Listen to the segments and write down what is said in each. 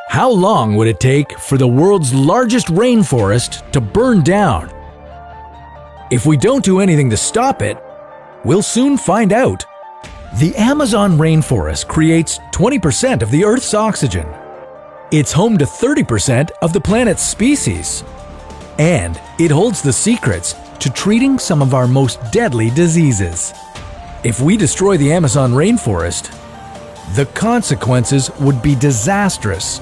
How long would it take for the world's largest rainforest to burn down? If we don't do anything to stop it, we'll soon find out. The Amazon rainforest creates 20% of the Earth's oxygen. It's home to 30% of the planet's species. And it holds the secrets to treating some of our most deadly diseases. If we destroy the Amazon rainforest, the consequences would be disastrous,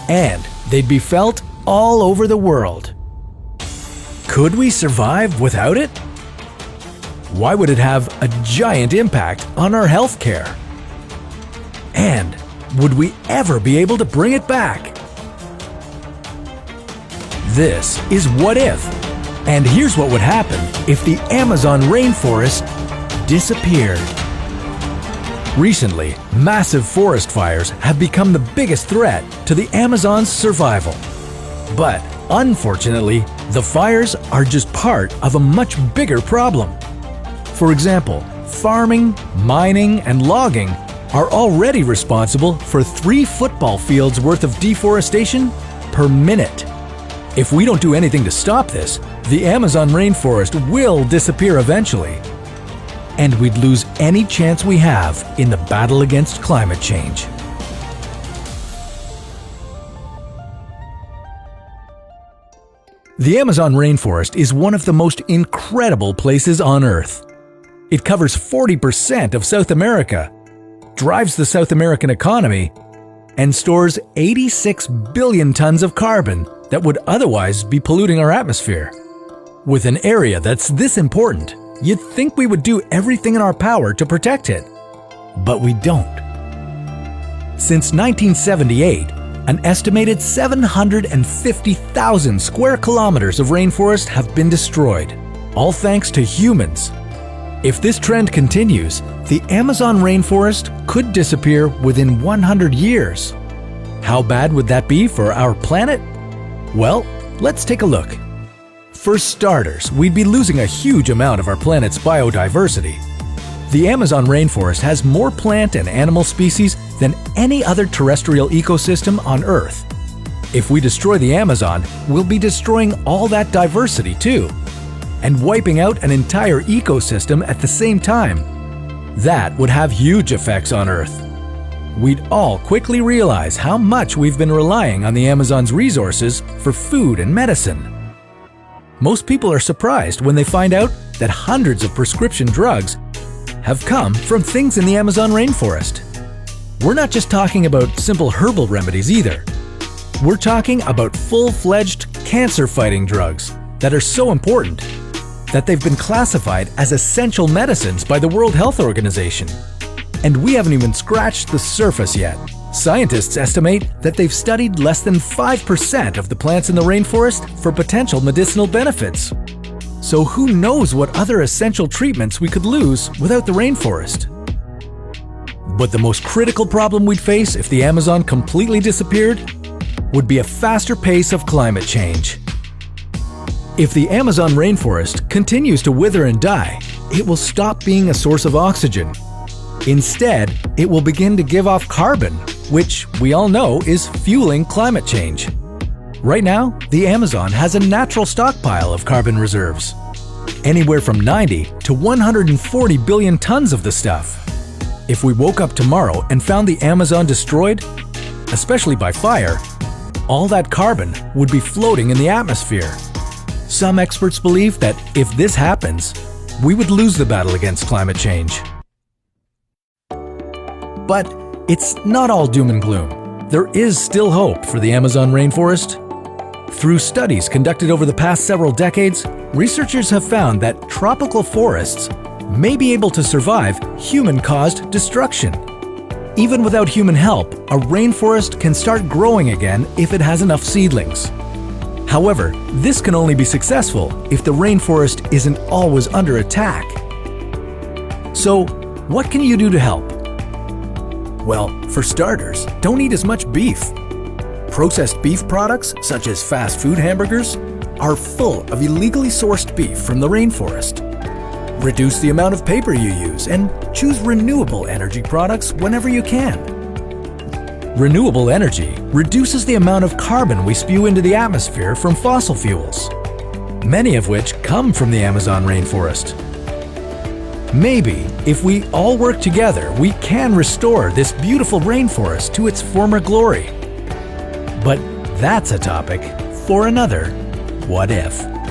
and they'd be felt all over the world. Could we survive without it? Why would it have a giant impact on our healthcare? And would we ever be able to bring it back? This is What If, and here's what would happen if the Amazon rainforest disappeared. Recently, massive forest fires have become the biggest threat to the Amazon's survival. But unfortunately, the fires are just part of a much bigger problem. For example, farming, mining, and logging are already responsible for 3 football fields worth of deforestation per minute. If we don't do anything to stop this, the Amazon rainforest will disappear eventually, and we'd lose any chance we have in the battle against climate change. The Amazon rainforest is one of the most incredible places on Earth. It covers 40% of South America, drives the South American economy, and stores 86 billion tons of carbon that would otherwise be polluting our atmosphere. With an area that's this important, you'd think we would do everything in our power to protect it. But we don't. Since 1978, an estimated 750,000 square kilometers of rainforest have been destroyed, all thanks to humans. If this trend continues, the Amazon rainforest could disappear within 100 years. How bad would that be for our planet? Well, let's take a look. For starters, we'd be losing a huge amount of our planet's biodiversity. The Amazon rainforest has more plant and animal species than any other terrestrial ecosystem on Earth. If we destroy the Amazon, we'll be destroying all that diversity too, and wiping out an entire ecosystem at the same time. That would have huge effects on Earth. We'd all quickly realize how much we've been relying on the Amazon's resources for food and medicine. Most people are surprised when they find out that hundreds of prescription drugs have come from things in the Amazon rainforest. We're not just talking about simple herbal remedies either. We're talking about full-fledged cancer-fighting drugs that are so important that they've been classified as essential medicines by the World Health Organization. And we haven't even scratched the surface yet. Scientists estimate that they've studied less than 5% of the plants in the rainforest for potential medicinal benefits. So who knows what other essential treatments we could lose without the rainforest? But the most critical problem we'd face if the Amazon completely disappeared would be a faster pace of climate change. If the Amazon rainforest continues to wither and die, it will stop being a source of oxygen. Instead, it will begin to give off carbon, which we all know is fueling climate change. Right now, the Amazon has a natural stockpile of carbon reserves, anywhere from 90 to 140 billion tons of the stuff. If we woke up tomorrow and found the Amazon destroyed, especially by fire, all that carbon would be floating in the atmosphere. Some experts believe that if this happens, we would lose the battle against climate change. But it's not all doom and gloom. There is still hope for the Amazon rainforest. Through studies conducted over the past several decades, researchers have found that tropical forests may be able to survive human-caused destruction. Even without human help, a rainforest can start growing again if it has enough seedlings. However, this can only be successful if the rainforest isn't always under attack. So, what can you do to help? Well, for starters, don't eat as much beef. Processed beef products, such as fast food hamburgers, are full of illegally sourced beef from the rainforest. Reduce the amount of paper you use and choose renewable energy products whenever you can. Renewable energy reduces the amount of carbon we spew into the atmosphere from fossil fuels, many of which come from the Amazon rainforest. Maybe, if we all work together, we can restore this beautiful rainforest to its former glory. But that's a topic for another What If.